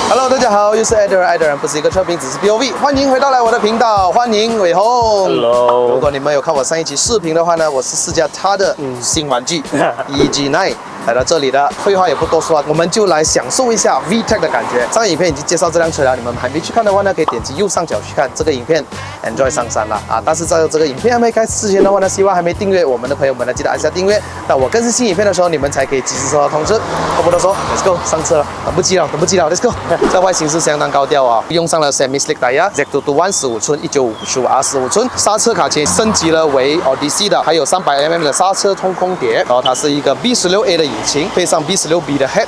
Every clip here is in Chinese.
Hello， 大家好，又是 Eder， 不是一个车评，只是 POV， 欢迎回到我的频道，欢迎伟鸿。Hello， 如果你们有看我上一期视频的话呢，我是试驾它的新玩具EG9。来到这里的，废话也不多说，我们就来享受一下 VTEC 的感觉。上个影片已经介绍这辆车了，你们还没去看的话呢，可以点击右上角去看这个影片 ，Enjoy 上山了啊！但是在这个影片还没开始之前的话呢，希望还没订阅我们的朋友们呢，记得按下订阅。那我更新新影片的时候，你们才可以及时收到通知。话不多说 ，Let's go 上车了，等不及了，Let's go！ 这外形是相当高调啊，用上了 Semi Slick Tyre Z221 15寸1955 R15寸，刹车卡钳升级了为 Odyssey 的，还有300mm 的刹车中空碟，然后它是一个 B16A 的引擎，配上 B16B 的 head，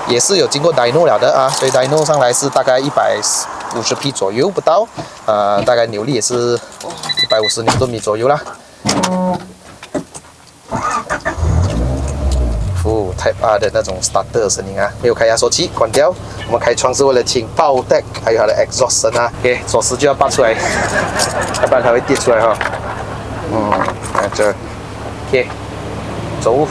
也是有经过 dyno 了的啊，所以 dyno 上来是大概150匹左右不到，大概扭力也是150牛顿米左右啦。Type R 的那种 starter 的声音啊，没有开压缩器，关掉。我们开窗是为了听爆 deck， 还有它的 exhaust 声啊。OK， 锁匙就要拔出来，要不然它会跌出来哈。看这 ，OK， 走。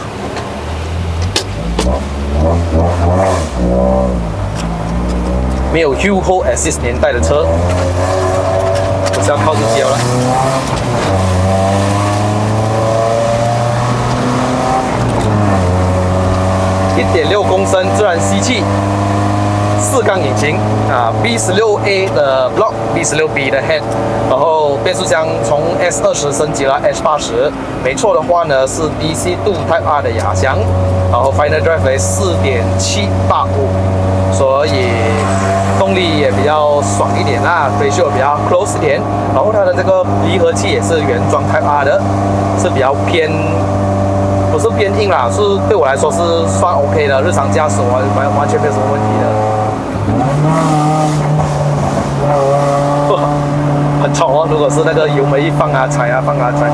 没有 Hill Hold Assist 年代的车，我是要靠自己了。1.6公升自然吸气，4缸引擎啊 ，B16A 的 block，B16B 的 head， 然后变速箱从 S20 升级了 H80， 没错的话呢是 DC2 Type R 的雅翔，然后 Final Drive 为4.785，所以动力也比较爽一点啦，ratio 比较 close 一点，然后它的这个离合器也是原装 Type R 的，是比较偏。不是偏硬啦，是对我来说是算 OK 的，日常驾驶完全没有什么问题的。很吵哦，如果是那个油门一放啊踩啊放啊踩。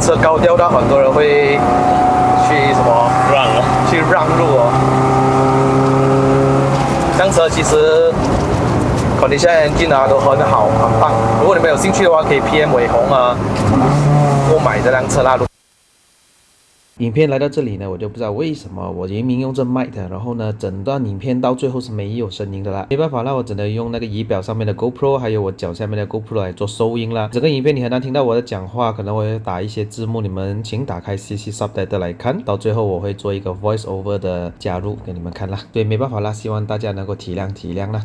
车高调到很多人会去什么让路哦。这辆车其实 condition engine 啊都很好，很棒。如果你们有兴趣的话，可以 PM 伟鸿啊购买这辆车啦。影片来到这里呢，我就不知道为什么我明明用这 mic 的，然后呢，整段影片到最后是没有声音的啦，没办法啦，我只能用那个仪表上面的 GoPro， 还有我脚下面的 GoPro 来做收音啦。整个影片你很难听到我的讲话，可能我会打一些字幕，你们请打开 CC Subtitle 来看，到最后我会做一个 Voice Over 的加入给你们看啦。所以没办法啦，希望大家能够体谅啦。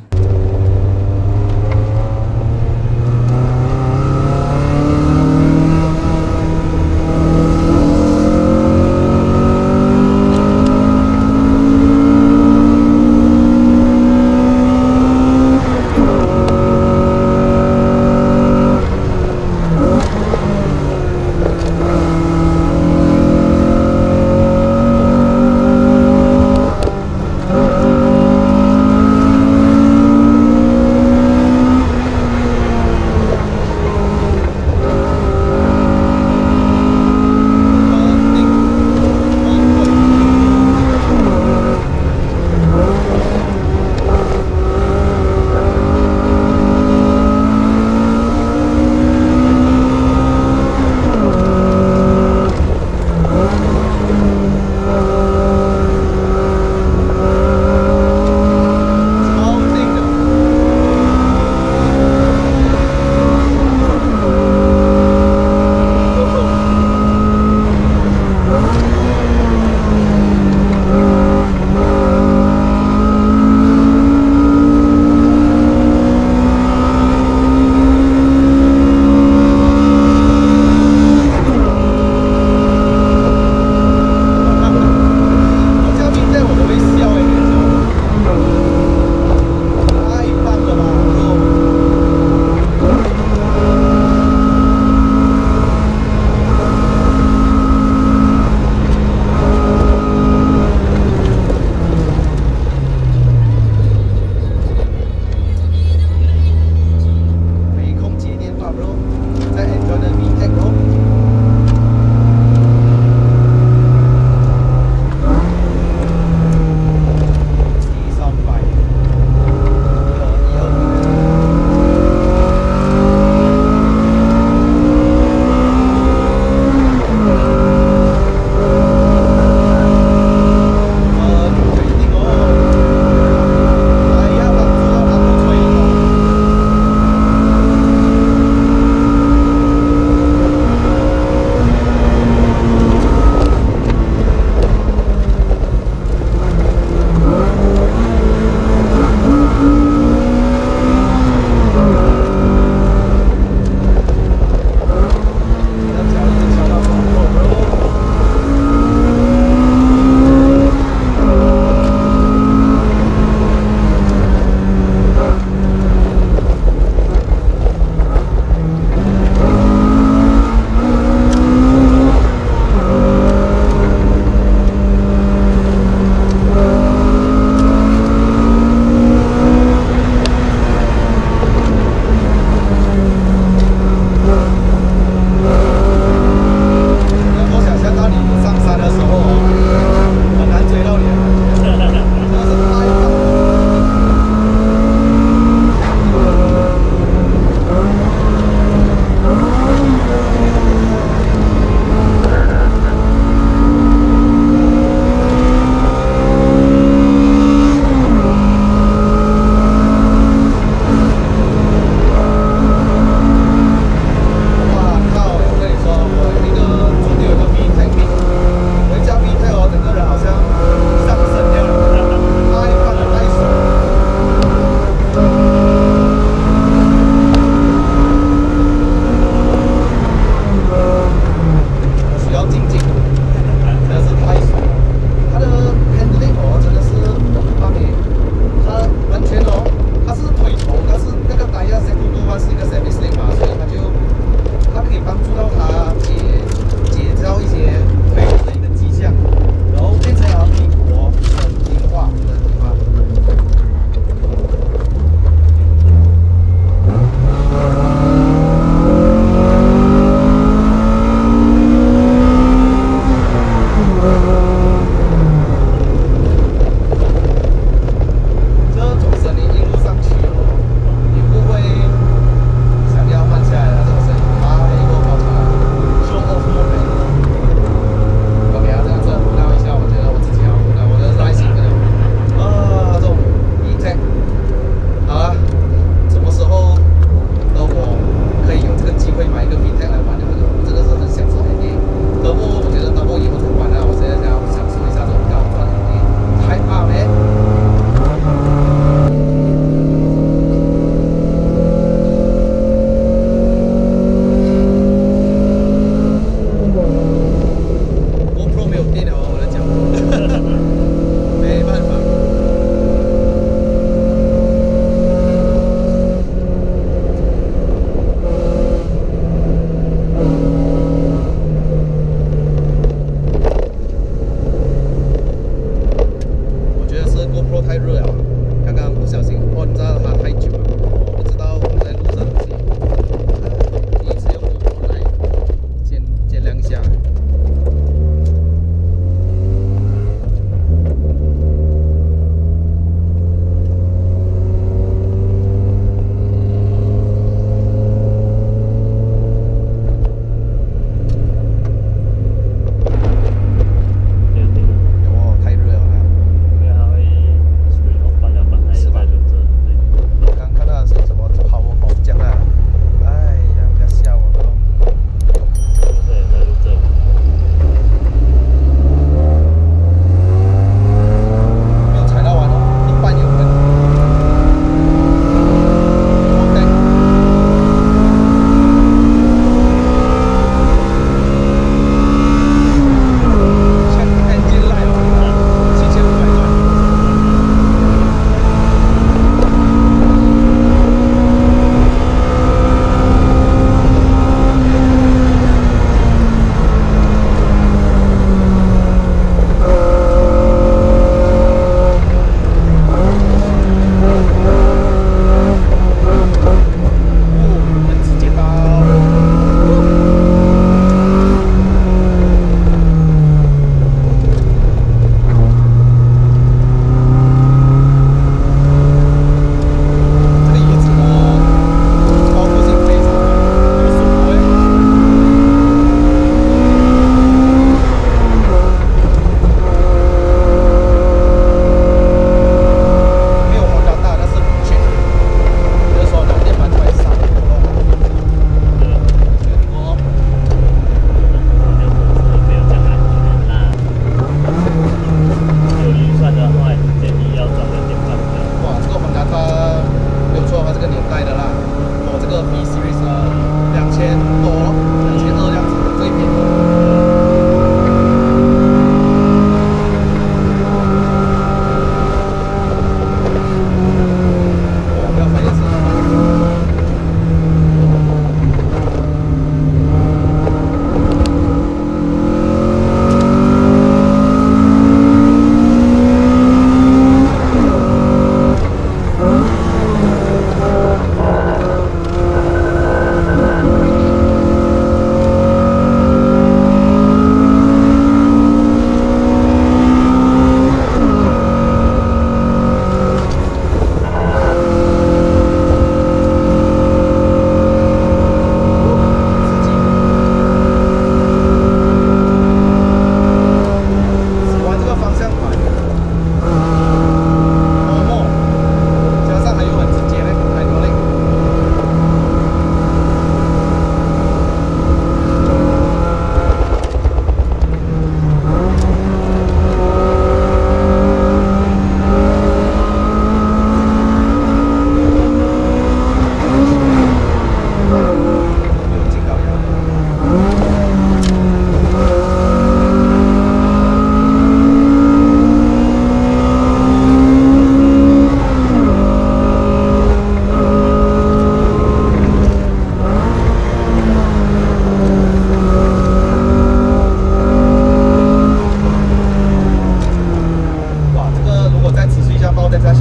下去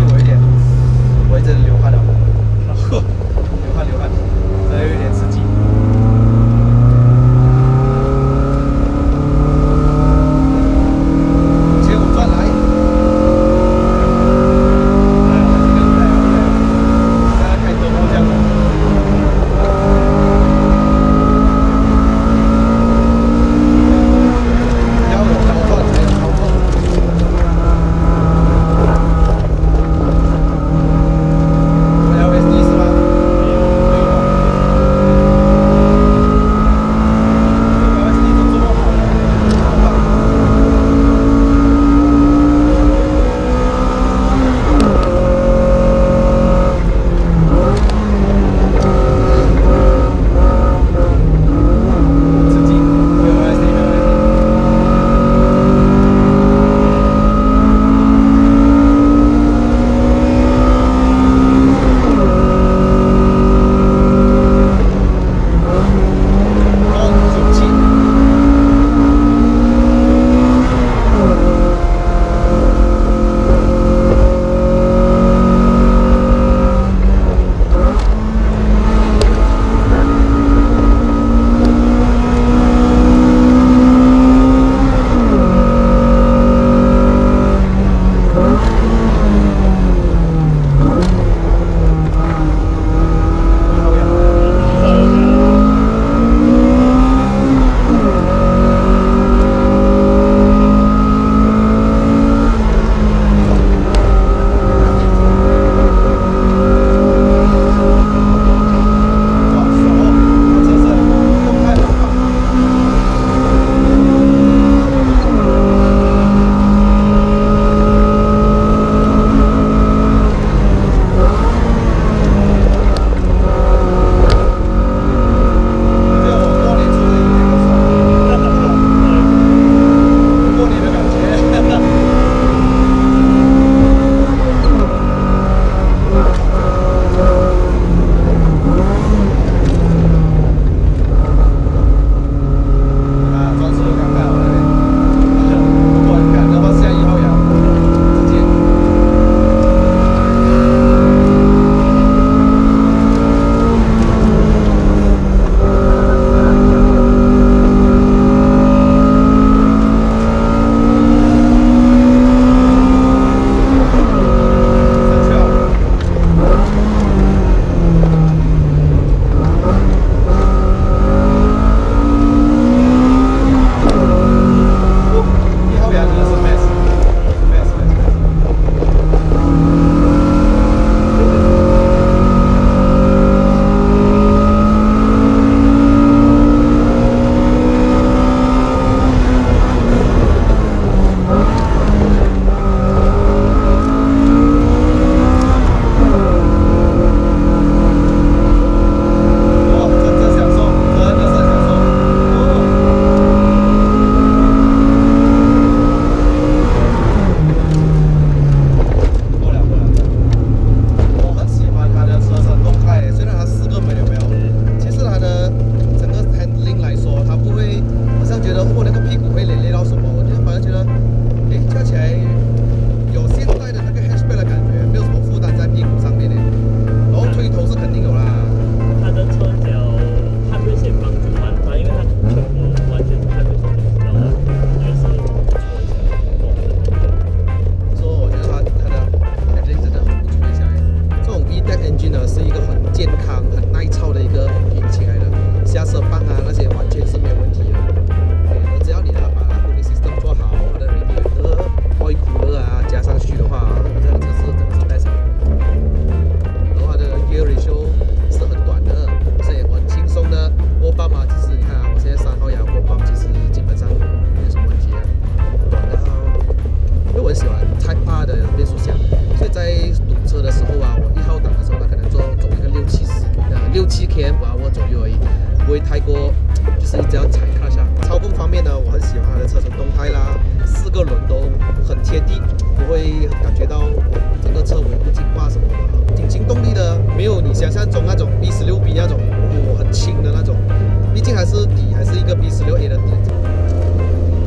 我一直流汗了，流汗，真的有点刺激。前5转来，大家开多波这样子。要有高转才有操控。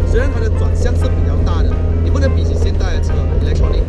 虽然它的转向是比较大的，你不能比起现代的车 electronic，